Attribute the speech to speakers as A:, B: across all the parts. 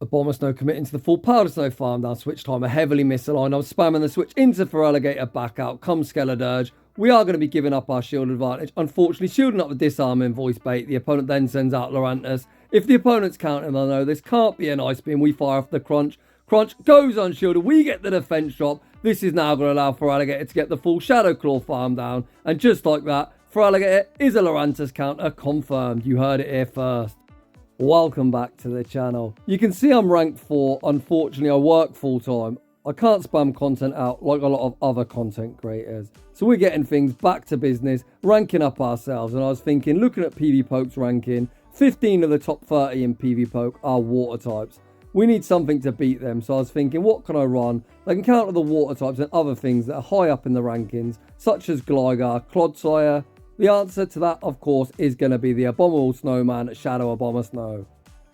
A: Obamasnow committing to the full powder snow farm down switch time, a heavily misaligned. I'm spamming the switch into Feraligatr, back out, comes Skeledirge. We are going to be giving up our shield advantage. Unfortunately, shielding up the disarming voice bait. The opponent then sends out Lurantis. If the opponent's counting, they'll know this can't be an ice beam. We fire off the crunch. Crunch goes unshielded. We get the defense drop. This is now going to allow Feraligatr to get the full Shadow Claw farm down. And just like that, Feraligatr is a Lurantis counter confirmed. You heard it here first. Welcome back to the channel. You can see I'm ranked 4. Unfortunately, I work full time. I can't spam content out like a lot of other content creators. So we're getting things back to business, ranking up ourselves. And I was thinking, looking at pvpokes ranking, 15 of the top 30 in pvpoke are water types. We need something to beat them. So I was thinking, what can I run? They can counter the water types and other things that are high up in the rankings, such as Gligar, Clodsire. The answer to that, of course, is going to be the abominable snowman, Shadow Abomasnow.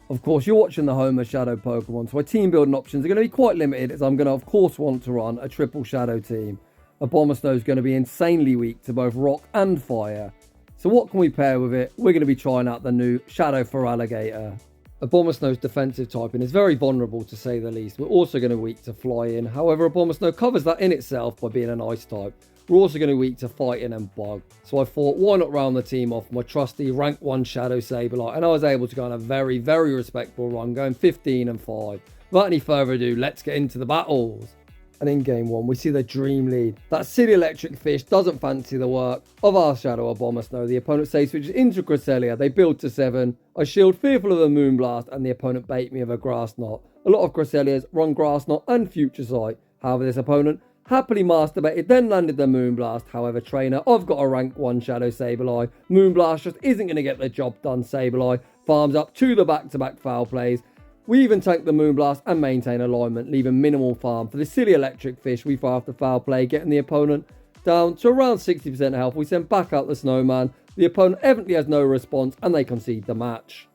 A: Of course, you're watching the home of Shadow Pokemon, so my team building options are going to be quite limited, as I'm going to, of course, want to run a triple Shadow team. Abomasnow is going to be insanely weak to both Rock and Fire. So what can we pair with it? We're going to be trying out the new Shadow Feraligatr. Abomasnow's defensive typing is very vulnerable, to say the least. We're also going to be weak to Flying. However, Abomasnow covers that in itself by being an Ice type. We're also going to be weak to Fighting and Bug. So I thought, why not round the team off my trusty rank 1 Shadow Sableye? And I was able to go on a very, very respectable run, going 15 and 5. Without any further ado, let's get into the battles. And in game 1, we see the dream lead. That silly electric fish doesn't fancy the work of our Shadow Abomasnow. The opponent safe switches into Cresselia. They build to 7. I shield fearful of the Moonblast, and the opponent bait me with a Grass Knot. A lot of Cresselias run Grass Knot and Future Sight. However, this opponent happily masturbated, then landed the Moonblast. However, trainer, I've got a rank 1 Shadow Sableye. Moonblast just isn't going to get the job done. Sableye farms up to the back-to-back foul plays. We even tank the Moonblast and maintain alignment, leaving minimal farm. For the silly electric fish, we fire off the foul play, getting the opponent down to around 60% health. We send back out the Snowman. The opponent evidently has no response, and they concede the match.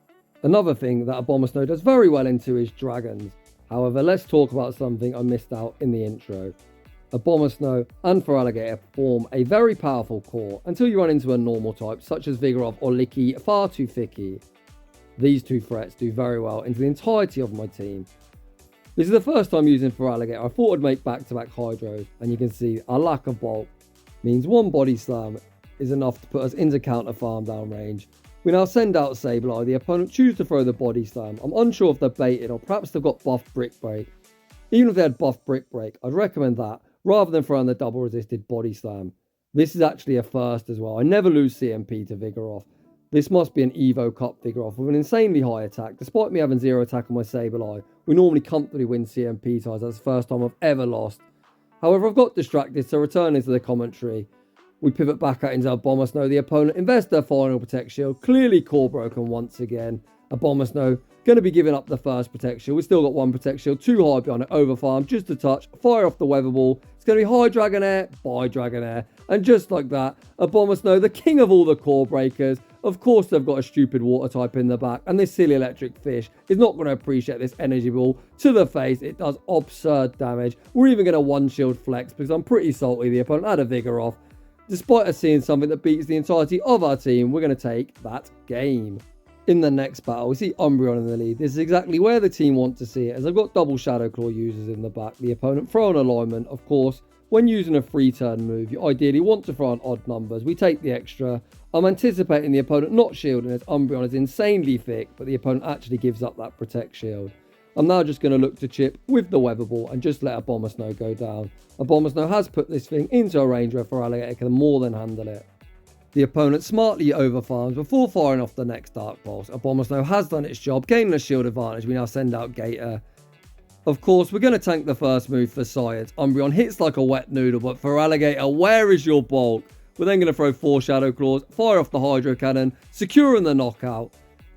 A: Another thing that Obamasnow does very well into is dragons. However, let's talk about something I missed out in the intro. Obamasnow and Feraligatr form a very powerful core until you run into a normal type such as Vigoroth or Licky far too thicky. These two threats do very well into the entirety of my team. This is the first time using Feraligatr. I thought I'd make back-to-back Hydros, and you can see our lack of bulk means one body slam is enough to put us into counter farm down range. We now send out Sableye. The opponent chooses to throw the body slam. I'm unsure if they're baited or perhaps they've got buffed Brick Break. Even if they had buffed Brick Break, I'd recommend that rather than throwing the double resisted body slam. This is actually a first as well. I never lose CMP to Vigoroth. This must be an Evo Cup Vigoroth with an insanely high attack. Despite me having 0 attack on my Sableye, we normally comfortably win CMP ties. That's the first time I've ever lost. However, I've got distracted, so returning to the commentary, we pivot back out into Obamasnow. The opponent invests their final Protect Shield. Clearly core broken once again. Obamasnow going to be giving up the first Protect Shield. We've still got 1 Protect Shield, too high behind it, overfarm, just a touch, fire off the Weather Ball. It's going to be high Dragonair, by Dragonair. And just like that, Obamasnow, the king of all the core breakers. Of course, they've got a stupid water type in the back, and this silly electric fish is not going to appreciate this energy ball to the face. It does absurd damage. We're even going to 1 shield flex because I'm pretty salty. The opponent had a Vigoroth. Despite us seeing something that beats the entirety of our team, we're going to take that game. In the next battle, we see Umbreon in the lead. This is exactly where the team want to see it, as I've got double Shadow Claw users in the back. The opponent throw an alignment. Of course, when using a free turn move, you ideally want to throw on odd numbers. We take the extra. I'm anticipating the opponent not shielding as Umbreon is insanely thick, but the opponent actually gives up that Protect Shield. I'm now just going to look to chip with the Weather Ball and just let Obamasnow go down. Obamasnow has put this thing into a range where Feraligatr can more than handle it. The opponent smartly overfarms before firing off the next Dark Pulse. Obamasnow has done its job, gaining a shield advantage. We now send out Gator. Of course, we're going to tank the first move for science. Umbreon hits like a wet noodle, but Feraligatr, where is your bulk? We're then going to throw 4 Shadow Claws, fire off the Hydro Cannon, securing the knockout.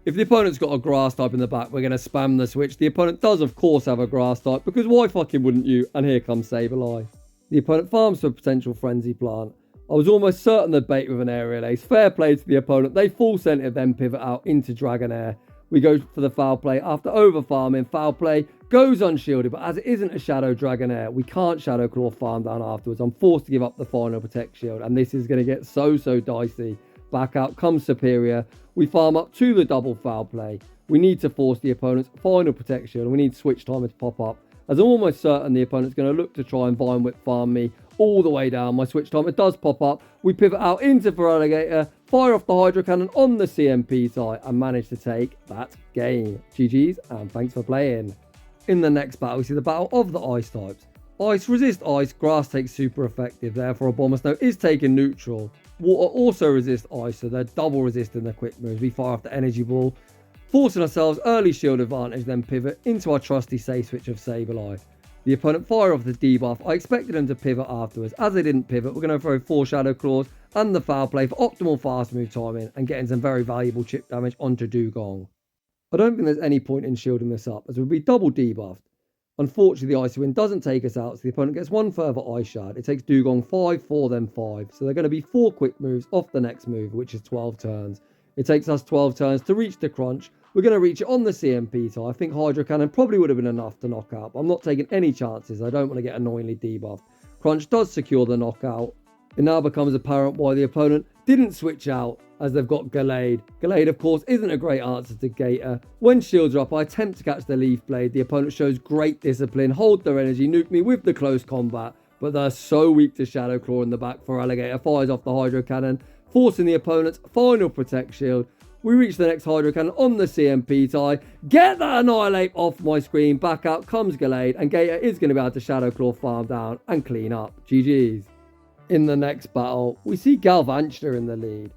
A: If the opponent's got a Grass type in the back, we're going to spam the switch. The opponent does, of course, have a Grass type, because why fucking wouldn't you? And here comes Sableye. The opponent farms for a potential Frenzy Plant. I was almost certain they'd bait with an Aerial Ace. Fair play to the opponent. They full center, then pivot out into Dragonair. We go for the foul play. After overfarming, foul play goes unshielded, but as it isn't a Shadow Dragonair, we can't Shadow Claw farm down afterwards. I'm forced to give up the final Protect Shield, and this is going to get so dicey. back out comes Superior. We farm up to the double foul play. We need to force the opponent's final Protect Shield, and we need Switch Timer to pop up, as I'm almost certain the opponent's going to look to try and Vine Whip farm me all the way down. My Switch Timer does pop up. We pivot out into Feraligatr, fire off the Hydro Cannon on the CMP side, and manage to take that game. GG's, and thanks for playing. In the next battle, we see the battle of the Ice types. Ice resist Ice, Grass takes super effective, therefore Obamasnow is taken neutral. Water also resist Ice, so they're double resisting the quick moves. We fire off the Energy Ball, forcing ourselves early shield advantage, then pivot into our trusty safe switch of Sableye. The opponent fire off the debuff. I expected them to pivot afterwards. As they didn't pivot, we're going to throw 4 Shadow Claws and the foul play for optimal fast move timing and getting some very valuable chip damage onto Dugong. I don't think there's any point in shielding this up, as we'll be double debuffed. Unfortunately, the Icy Wind doesn't take us out, so the opponent gets 1 further Ice Shard. It takes Dugong 5, 4, then 5. So they're going to be 4 quick moves off the next move, which is 12 turns. It takes us 12 turns to reach the crunch. We're going to reach it on the CMP, so I think Hydro Cannon probably would have been enough to knock out. But I'm not taking any chances. I don't want to get annoyingly debuffed. Crunch does secure the knockout. It now becomes apparent why the opponent didn't switch out, as they've got Gallade. Gallade, of course, isn't a great answer to Gator. When shields are up, I attempt to catch the Leaf Blade. The opponent shows great discipline, hold their energy, nuke me with the close combat, but they're so weak to Shadow Claw in the back. Feraligatr fires off the Hydro Cannon, forcing the opponent's final Protect Shield. We reach the next Hydro Cannon on the CMP tie. Get that Annihilate off my screen. Back out comes Gallade, and Gator is going to be able to Shadow Claw farm down and clean up. GG's. In the next battle, we see Galvantula in the lead.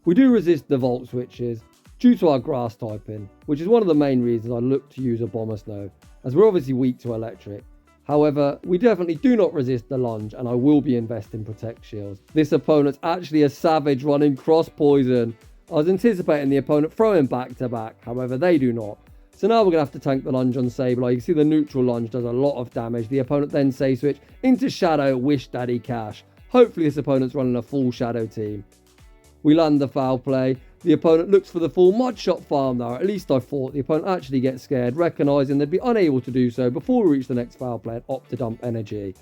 A: We do resist the Volt switches due to our grass typing, which is one of the main reasons I look to use Obamasnow, as we're obviously weak to electric. However, we definitely do not resist the lunge, and I will be investing Protect Shields. This opponent's actually a savage running cross poison. I was anticipating the opponent throwing back to back, however they do not. So now we're going to have to tank the lunge on Sableye. You can see the neutral lunge does a lot of damage. The opponent then safe switch into Shadow Wish Daddy Cash. Hopefully this opponent's running a full Shadow team. We land the foul play. The opponent looks for the full Mud Shot farm there. At least I thought. The opponent actually gets scared, recognising they'd be unable to do so before we reach the next foul play and opt to dump energy.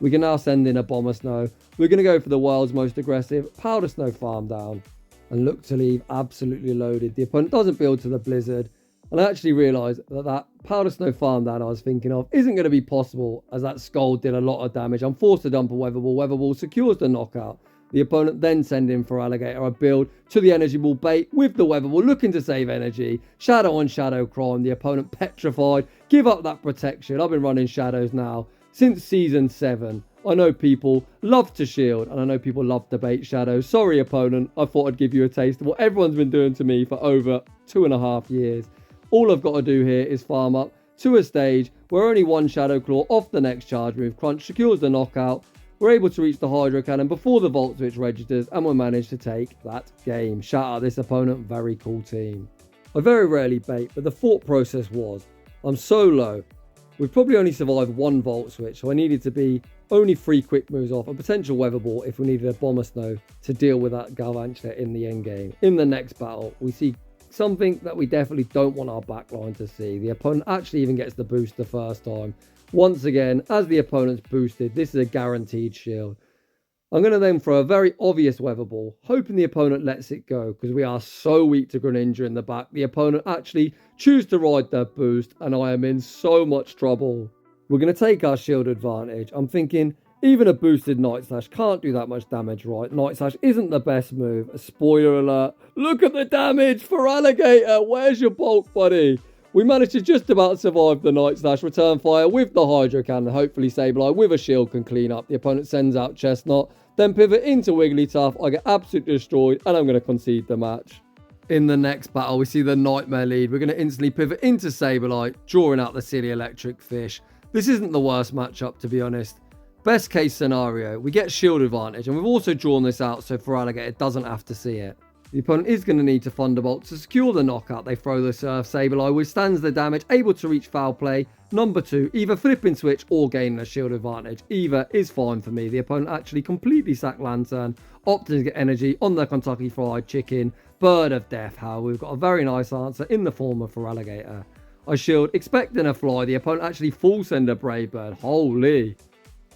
A: We can now send in Obamasnow. We're going to go for the world's most aggressive Powder Snow farm down and look to leave absolutely loaded. The opponent doesn't build to the Blizzard. And I actually realised that Powder Snow farm down I was thinking of isn't going to be possible, as that Skull did a lot of damage. I'm forced to dump a Weather Ball. Weather Ball secures the knockout. The opponent then send in Feraligatr. I build to the Energy Ball bait with the Weather Ball, looking to save energy. Shadow on Shadow Crime. The opponent petrified. Give up that protection. I've been running Shadows now since Season 7. I know people love to shield, and I know people love to bait Shadows. Sorry, opponent. I thought I'd give you a taste of what everyone's been doing to me for over 2.5 years. All I've got to do here is farm up to a stage where only 1 Shadow Claw off the next charge move. Crunch secures the knockout. We're able to reach the Hydro Cannon before the Volt Switch registers, and we'll manage to take that game. Shout out this opponent, very cool team. I very rarely bait, but the thought process was, I'm so low. We've probably only survived 1 Volt Switch, so I needed to be only 3 quick moves off a potential Weather Ball if we needed a Obamasnow to deal with that Galvantula in the end game. In the next battle, we see something that we definitely don't want our backline to see. The opponent actually even gets the boost the first time. Once again, as the opponent's boosted, this is a guaranteed shield. I'm going to then throw a very obvious Weather Ball, hoping the opponent lets it go, because we are so weak to Greninja in the back. The opponent actually chooses to ride their boost, and I am in so much trouble. We're going to take our shield advantage. I'm thinking, even a boosted Night Slash can't do that much damage, right? Night Slash isn't the best move. A spoiler alert. Look at the damage for Alligator. Where's your bulk, buddy? We managed to just about survive the Night Slash return fire with the Hydro Cannon. Hopefully Sableye with a shield can clean up. The opponent sends out Chestnut, then pivot into Wigglytuff. I get absolutely destroyed, and I'm going to concede the match. In the next battle, we see the Nightmare lead. We're going to instantly pivot into Sableye, drawing out the silly electric fish. This isn't the worst matchup, to be honest. Best case scenario, we get shield advantage, and we've also drawn this out so Feraligatr doesn't have to see it. The opponent is going to need to Thunderbolt to secure the knockout. They throw the Surf. Sableye withstands the damage, able to reach foul play. Number 2, either flipping switch or gaining a shield advantage. Either is fine for me. The opponent actually completely sacked Lanturn, opting to get energy on the Kentucky Fried Chicken. Bird of Death, however, we've got a very nice answer in the form of Feraligatr. I shield, expecting a fly. The opponent actually full send a Brave Bird. Holy.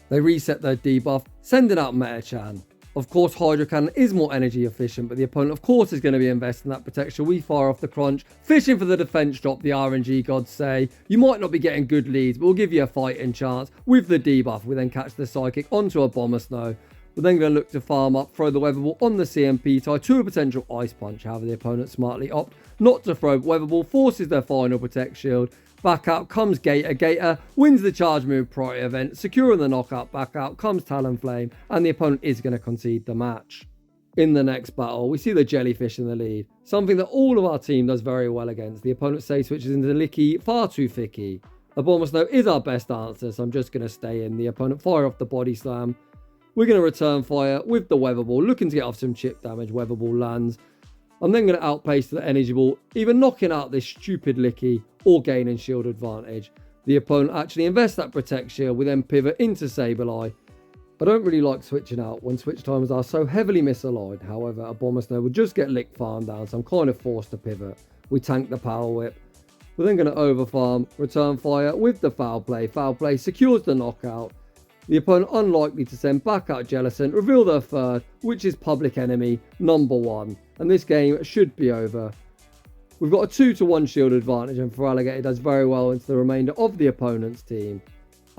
A: They reset their debuff, sending out Metachan. Of course, Hydro Cannon is more energy efficient, but the opponent, of course, is going to be investing that protection. We fire off the Crunch, fishing for the defense drop, the RNG gods say. You might not be getting good leads, but we'll give you a fighting chance. With the debuff, we then catch the Psychic onto Obamasnow. We're then going to look to farm up, throw the Weather Ball on the CMP tie to a potential Ice Punch. However, the opponent smartly opt not to throw, but Weather Ball forces their final Protect Shield. Back out comes Gator. Gator wins the charge move priority event, securing the knockout. Back out comes Talonflame, and the opponent is going to concede the match. In the next battle, we see the Jellyfish in the lead, something that all of our team does very well against. The opponent safe switches into Licky, far too thicky. Abomasnow is our best answer, so I'm just going to stay in. The opponent fire off the Body Slam. We're going to return fire with the Weather Ball, looking to get off some chip damage. Weather Ball lands. I'm then going to outpace the Energy Ball, either knocking out this stupid Licky or gaining shield advantage. The opponent actually invests that Protect Shield. We then pivot into Sableye. I don't really like switching out when switch timers are so heavily misaligned. However, Abomasnow would just get lick farm down, so I'm kind of forced to pivot. We tank the Power Whip. We're then going to overfarm, return fire with the Foul Play. Foul Play secures the knockout. The opponent unlikely to send back out Jellicent, reveal their third, which is Public Enemy number 1. And this game should be over. We've got a 2-to-1 shield advantage, and Feraligatr does very well into the remainder of the opponent's team.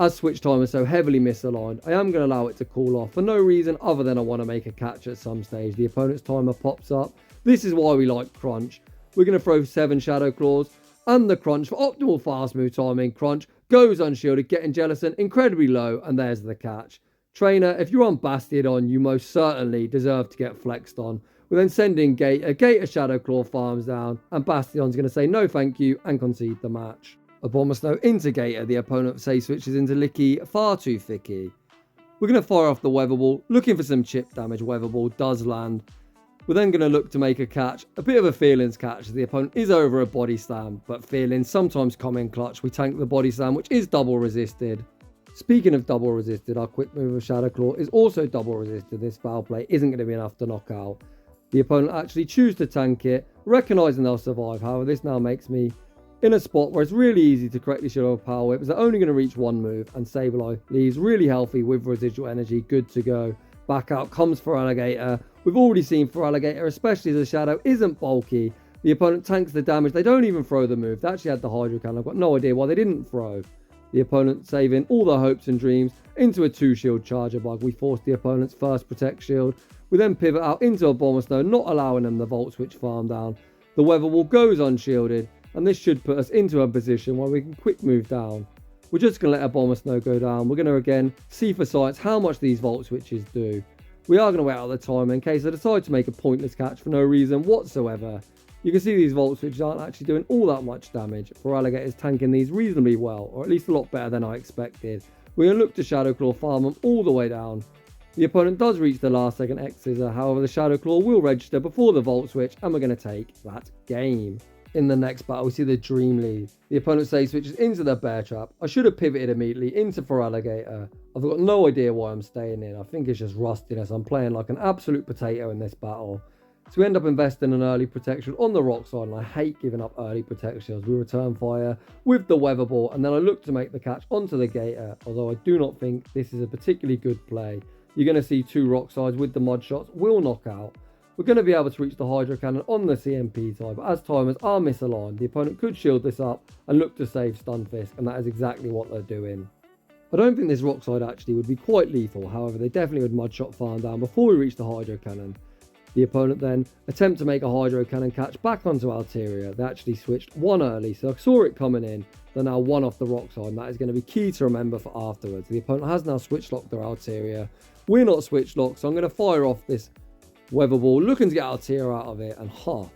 A: As switch time is so heavily misaligned, I am going to allow it to cool off for no reason other than I want to make a catch at some stage. The opponent's timer pops up. This is why we like Crunch. We're going to throw 7 Shadow Claws and the Crunch for optimal fast move timing. Crunch goes unshielded, getting Jellicent incredibly low, and there's the catch. Trainer, if you're on Bastiodon, you most certainly deserve to get flexed on. We're then sending Gator. Gator Shadow Claw farms down, and Bastiodon's going to say no thank you and concede the match. Obamasnow into Gator. The opponent safe switches into Licky, far too thicky. We're going to fire off the Weather Ball, looking for some chip damage. Weather Ball does land. We're then going to look to make a catch, a bit of a Feelings catch. The opponent is over a Body Slam, but Feelings sometimes come in clutch. We tank the Body Slam, which is double resisted. Speaking of double resisted, our quick move of Shadow Claw is also double resisted. This Foul Play isn't going to be enough to knock out. The opponent actually choose to tank it, recognising they'll survive. However, this now makes me in a spot where it's really easy to correctly shield off Power Whip, as they're only going to reach one move, and Sableye leaves really healthy with residual energy, good to go. Back out comes Feraligatr. We've already seen Feraligatr, especially as a Shadow, isn't bulky. The opponent tanks the damage. They don't even throw the move. They actually had the Hydro Cannon. I've got no idea why they didn't throw. The opponent saving all their hopes and dreams into a 2-shield Charger Bug. We force the opponent's first Protect Shield. We then pivot out into Obamasnow, not allowing them the Volt Switch farm down. The Weather Ball goes unshielded, and this should put us into a position where we can quick move down. We're just going to let Obamasnow go down. We're going to again see for science how much these Volt Switches do. We are going to wait out the time in case I decide to make a pointless catch for no reason whatsoever. You can see these Volt Switches aren't actually doing all that much damage. Feraligatr is tanking these reasonably well, or at least a lot better than I expected. We're going to look to Shadow Claw farm them all the way down. The opponent does reach the last second X Scissor, however the Shadow Claw will register before the Volt Switch, and we're going to take that game. In the next battle, we see the Dream Lead. The opponent safe switches into the Bear Trap. I should have pivoted immediately into Feraligatr. I've got no idea why I'm staying in. I think it's just rustiness. I'm playing like an absolute potato in this battle. So we end up investing an early protection on the rock side, and I hate giving up early protections. We return fire with the Weather Ball, and then I look to make the catch onto the Gator, although I do not think this is a particularly good play. You're going to see 2 rock sides with the mud shots will knock out. We're going to be able to reach the Hydro Cannon on the CMP side, but as timers are misaligned, the opponent could shield this up and look to save Stunfisk, and that is exactly what they're doing. I don't think this rock side actually would be quite lethal, however they definitely would mud shot farm down before we reach the Hydro Cannon. The opponent then attempt to make a Hydro Cannon catch back onto Altaria. They actually switched 1 early, so I saw it coming in. They're now 1 off the rock side, and that is going to be key to remember for afterwards. The opponent has now switch locked their Altaria. We're not switch locked, so I'm going to fire off this Weather Ball, looking to get Altaria out of it, and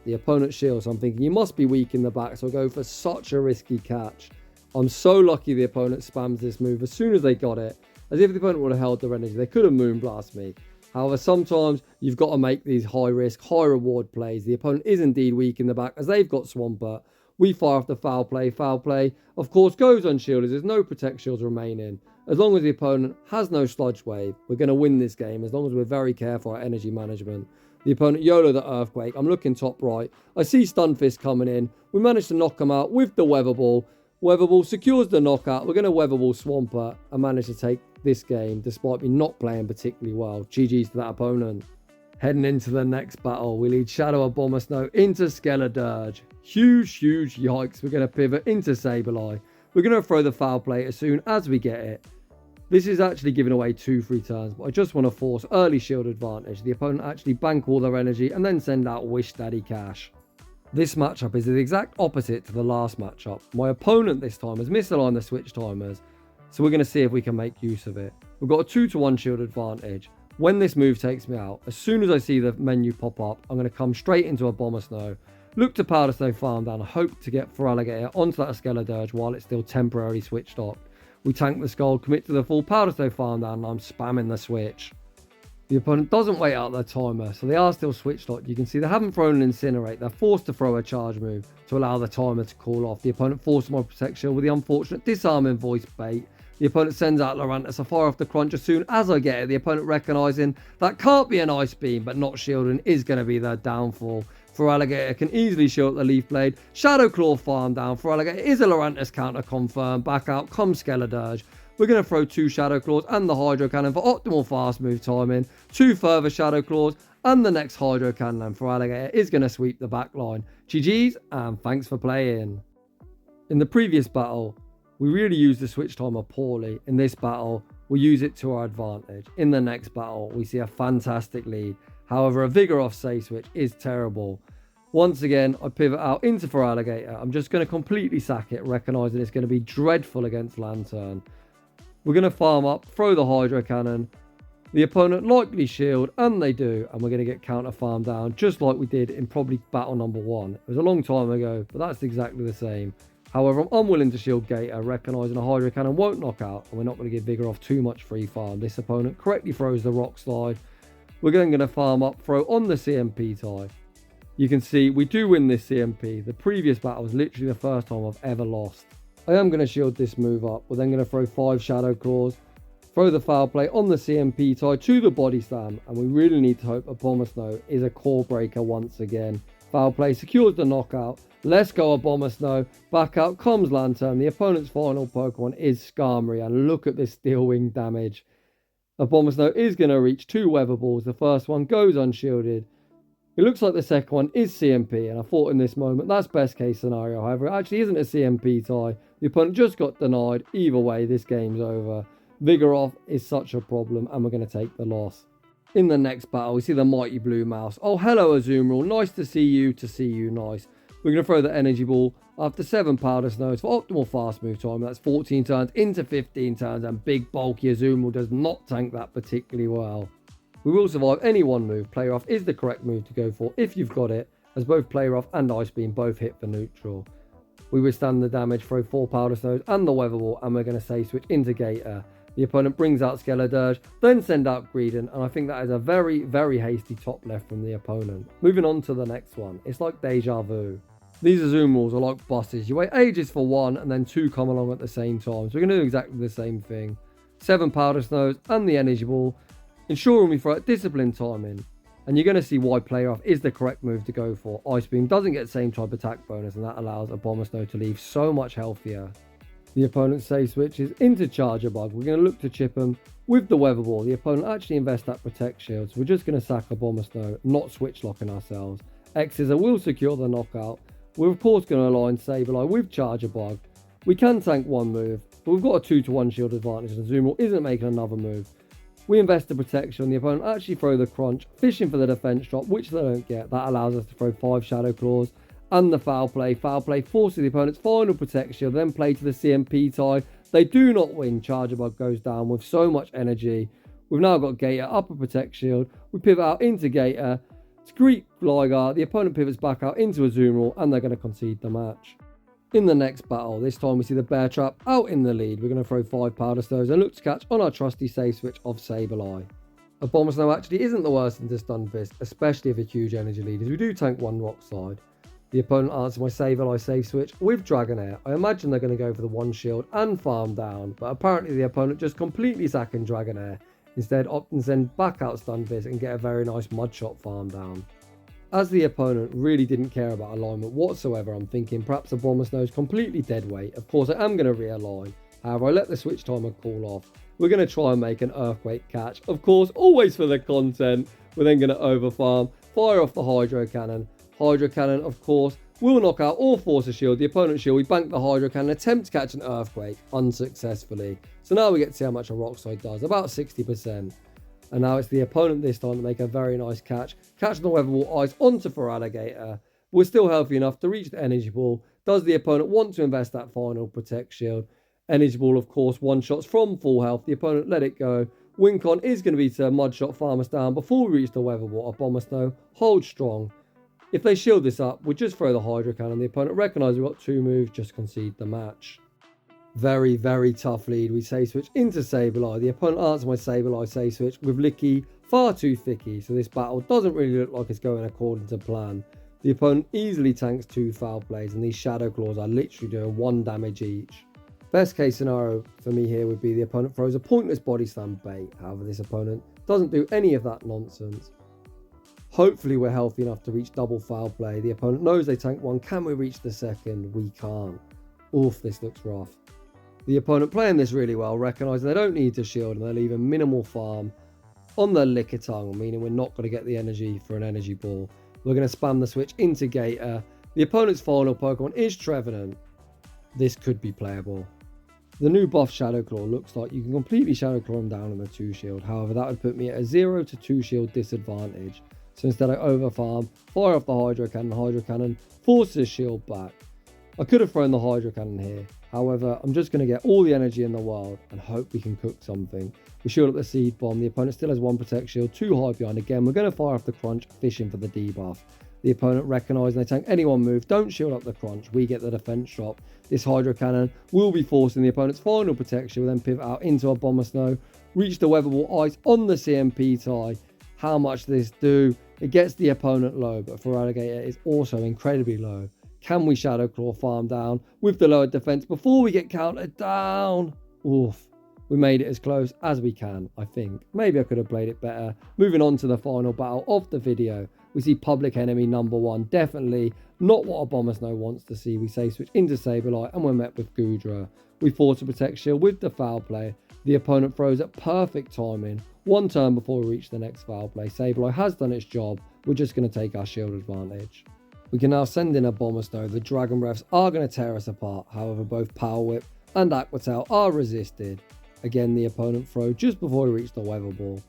A: the opponent shields. So I'm thinking you must be weak in the back, so I go for such a risky catch. I'm so lucky the opponent spams this move as soon as they got it. As if the opponent would have held their energy, they could have Moonblast me. However, sometimes you've got to make these high risk, high reward plays. The opponent is indeed weak in the back as they've got Swampert. We fire off the Foul Play. Foul Play, of course, goes unshielded. There's no Protect Shields remaining. As long as the opponent has no Sludge Wave, we're going to win this game as long as we're very careful at energy management. The opponent YOLO the Earthquake. I'm looking top right. I see Stunfisk coming in. We managed to knock him out with the Weather Ball. Weatherball secures the knockout. We're going to Weatherball Swampert and manage to take this game despite me not playing particularly well. GG's to that opponent. Heading into the next battle, we lead Shadow Abomasnow into Skeledirge. Huge yikes. We're going to pivot into Sableye. We're going to throw the foul play as soon as we get it. This is actually giving away 2 free turns, but I just want to force early shield advantage. The opponent actually bank all their energy and then send out Wish Daddy Cash. This matchup is the exact opposite to the last matchup. My opponent this time has misaligned the switch timers, so we're going to see if we can make use of it. We've got a 2-to-1 shield advantage. When this move takes me out, as soon as I see the menu pop up, I'm going to come straight into Obamasnow, look to Powder Snow Farm Down, and hope to get Feraligatr onto that Skeledirge while it's still temporarily switched off. We tank the Skull, commit to the full Powder Snow Farm Down, and I'm spamming the switch. The opponent doesn't wait out their timer, so they are still switched locked. You can see they haven't thrown an Incinerate. They're forced to throw a charge move to allow the timer to cool off. The opponent forces my Protect Shield with the unfortunate disarming voice bait. The opponent sends out Lurantis to fire off the crunch as soon as I get it. The opponent recognising that can't be an Ice Beam, but not shielding is going to be their downfall. Feraligatr can easily shield the Leaf Blade. Shadow Claw Farm Down. Feraligatr is a Lurantis counter confirmed. Back out comes Skeledirge. We're going to throw 2 Shadow Claws and the Hydro Cannon for optimal fast move timing. 2 further Shadow Claws and the next Hydro Cannon for Alligator is going to sweep the back line. GG's and thanks for playing. In the previous battle, we really used the switch timer poorly. In this battle, we use it to our advantage. In the next battle, we see a fantastic lead. However, a Vigoroth safe switch is terrible. Once again, I pivot out into Feraligatr. I'm just going to completely sack it, recognising it's going to be dreadful against Lanturn. We're going to farm up, throw the Hydro Cannon. The opponent likely shield, and they do. And we're going to get counter farm down, just like we did in probably battle number 1. It was a long time ago, but that's exactly the same. However, I'm unwilling to shield Gator, recognising a Hydro Cannon won't knock out, and we're not going to give Vigoroth too much free farm. This opponent correctly throws the Rock Slide. We're then going to farm up, throw on the CMP tie. You can see we do win this CMP. The previous battle was literally the first time I've ever lost. I am going to shield this move up. We're then going to throw 5 Shadow Claws, throw the foul play on the CMP tie to the body slam, and we really need to hope Obamasnow is a core breaker once again. Foul play secures the knockout. Let's go Obamasnow. Back out comes Lanturn. The opponent's final Pokemon is Skarmory, and look at this Steel Wing damage. Obamasnow is going to reach 2 Weather Balls. The first one goes unshielded. It looks like the second one is CMP, and I thought in this moment that's best case scenario. However, it actually isn't a CMP tie. The opponent just got denied. Either way, this game's over. Vigoroth is such a problem, and we're going to take the loss. In the next battle, we see the mighty blue mouse. Oh, hello Azumarill. Nice to see you, nice. We're going to throw the energy ball after 7 Powder Snows for optimal fast move time. That's 14 turns into 15 turns, and big bulky Azumarill does not tank that particularly well. We will survive any one move. Play Rough is the correct move to go for if you've got it, as both Play Rough and Ice Beam both hit for neutral. We withstand the damage, throw 4 Powder Snows and the Weather Ball, and we're going to say switch into Gator. The opponent brings out Skeledirge, then send out Greedent, and I think that is a very, very hasty top left from the opponent. Moving on to the next one. It's like deja vu. These Azumarills are like buses. You wait ages for 1 and then 2 come along at the same time. So we're going to do exactly the same thing. 7 Powder Snows and the Energy Ball, ensuring we throw at discipline timing. And you're going to see why Play Rough is the correct move to go for. Ice Beam doesn't get the same type attack bonus, and that allows Obamasnow to leave so much healthier. The opponent's save switches into Charger Bug. We're going to look to chip him with the Weather Ball. The opponent actually invests that Protect Shield, so we're just going to sack Obamasnow, not switch locking ourselves. X's will secure the knockout. We're of course going to align Sableye with Charger Bug. We can tank one move, but we've got a 2-to-1 shield advantage, and Azumarill isn't making another move. We invest the protection, the opponent actually throw the crunch, fishing for the defense drop, which they don't get. That allows us to throw 5 Shadow Claws and the foul play. Foul play forces the opponent's final protection, then play to the CMP tie. They do not win. Charger Bug goes down with so much energy. We've now got Gator up a Protect Shield. We pivot out into Gator. Screek Gligar. The opponent pivots back out into Azumarill, and they're going to concede the match. In the next battle, this time we see the Bear Trap out in the lead. We're going to throw 5 Powder Stones and look to catch on our trusty save switch of Sableye. Obamasnow actually isn't the worst into Stun Fist, especially if a huge energy lead, as we do tank 1 Rock Slide. The opponent answers my Sableye save switch with Dragonair. I imagine they're going to go for the 1 shield and farm down, but apparently the opponent just completely sacking Dragonair, instead opting to send back out Stun Fist and get a very nice Mud Shot farm down. As the opponent really didn't care about alignment whatsoever, I'm thinking perhaps Obamasnow is completely dead weight. Of course, I am going to realign. However, I let the switch timer cool off. We're going to try and make an earthquake catch. Of course, always for the content. We're then going to overfarm, fire off the Hydro Cannon. Hydro Cannon, of course, will knock out or force a shield. The opponent's shield, we bank the Hydro Cannon, attempt to catch an earthquake unsuccessfully. So now we get to see how much a rock slide does, about 60%. And now it's the opponent this time to make a very nice catch. Catch the Weather Ball Ice onto Feraligatr. We're still healthy enough to reach the Energy Ball. Does the opponent want to invest that final Protect Shield? Energy Ball, of course, one shots from full health. The opponent let it go. Win con is going to be to Mudshot farm us down before we reach the Weather Ball. Obamasnow, hold strong. If they shield this up, we'll just throw the Hydro Cannon. The opponent recognises we've got 2 moves, just concede the match. Very, very tough lead. We say switch into Sableye. The opponent answers my Sableye say switch with Licky far too thicky, so this battle doesn't really look like it's going according to plan. The opponent easily tanks 2 foul plays, and these Shadow Claws are literally doing 1 damage each. Best case scenario for me here would be the opponent throws a pointless body slam bait. However, this opponent doesn't do any of that nonsense. Hopefully we're healthy enough to reach double foul play. The opponent knows they tank 1. Can we reach the second? We can't. Oof, this looks rough. The opponent playing this really well, recognising they don't need to shield and they're leaving minimal farm on the Lickitung, meaning we're not going to get the energy for an Energy Ball. We're going to spam the switch into Gator. The opponent's final Pokemon is Trevenant. This could be playable. The new buff Shadow Claw looks like you can completely Shadow Claw him down on the 2 shield. However, that would put me at a 0 to 2 shield disadvantage. So instead I overfarm, fire off the Hydro Cannon forces shield back. I could have thrown the Hydro Cannon here. However, I'm just going to get all the energy in the world and hope we can cook something. We shield up the Seed Bomb. The opponent still has 1 Protect Shield, 2 high behind. Again, we're going to fire off the Crunch, fishing for the debuff. The opponent recognises they tank any 1 move. Don't shield up the Crunch. We get the defense drop. This Hydro Cannon will be forcing the opponent's final Protect Shield, then pivot out into Obamasnow. Reach the Weather Ball Ice on the CMP tie. How much does this do? It gets the opponent low, but Feraligatr is also incredibly low. Can we Shadow Claw farm down with the lower defense before we get countered down? Oof. We made it as close as we can, I think. Maybe I could have played it better. Moving on to the final battle of the video. We see public enemy number 1. Definitely not what Obamasnow wants to see. We say switch into Sableye and we're met with Goodra. We force a Protect Shield with the foul play. The opponent throws at perfect timing. 1 turn before we reach the next foul play. Sableye has done its job. We're just going to take our shield advantage. We can now send in Obamasnow. The Dragon Breaths are going to tear us apart. However, both Power Whip and Aqua Tail are resisted. Again, the opponent throw just before we reach the Weather Ball.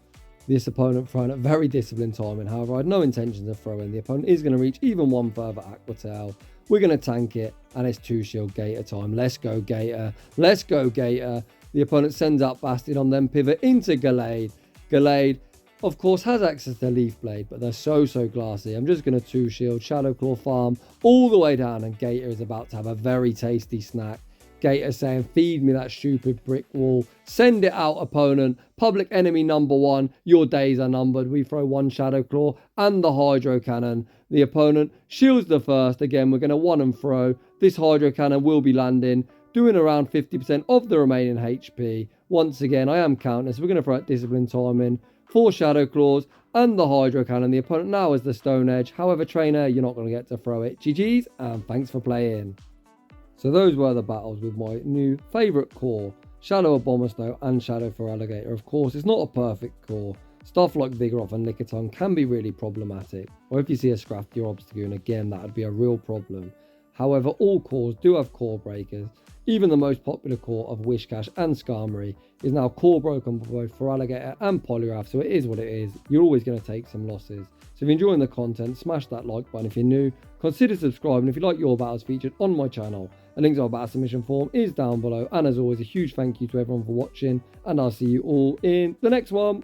A: This opponent throwing at very disciplined timing. However, I had no intentions of throwing. The opponent is going to reach even 1 further Aqua Tail. We're going to tank it, and it's 2 shield Gator time. Let's go Gator. Let's go Gator. The opponent sends out Bastion on them, pivot into Gallade. Gallade, of course, has access to Leaf Blade, but they're so glassy. I'm just going to 2 shield, Shadow Claw farm all the way down, and Gator is about to have a very tasty snack. Gator saying, feed me that stupid brick wall. Send it out, opponent. Public enemy number 1. Your days are numbered. We throw 1 Shadow Claw and the Hydro Cannon. The opponent shields the first. Again, we're going to 1 and throw. This Hydro Cannon will be landing, doing around 50% of the remaining HP. Once again, I am counting this. We're going to throw out Discipline Timing, 4 Shadow Claws and the Hydro Cannon. The opponent now has the Stone Edge. However, trainer, you're not going to get to throw it. GG's and thanks for playing. So those were the battles with my new favourite core, Shadow Abomasnow and Shadow Feraligatr. Of course, it's not a perfect core. Stuff like Vigoroth and Lickitung can be really problematic. Or if you see a Scrafty or Obstagoon, again, that would be a real problem. However, all cores do have core breakers. Even the most popular core of Whiscash and Skarmory is now core broken for both Feraligatr and Poliwrath, so it is what it is. You're always going to take some losses. So if you're enjoying the content, smash that like button. If you're new, consider subscribing. If you like your battles featured on my channel, a link to our battle submission form is down below. And as always, a huge thank you to everyone for watching, and I'll see you all in the next one.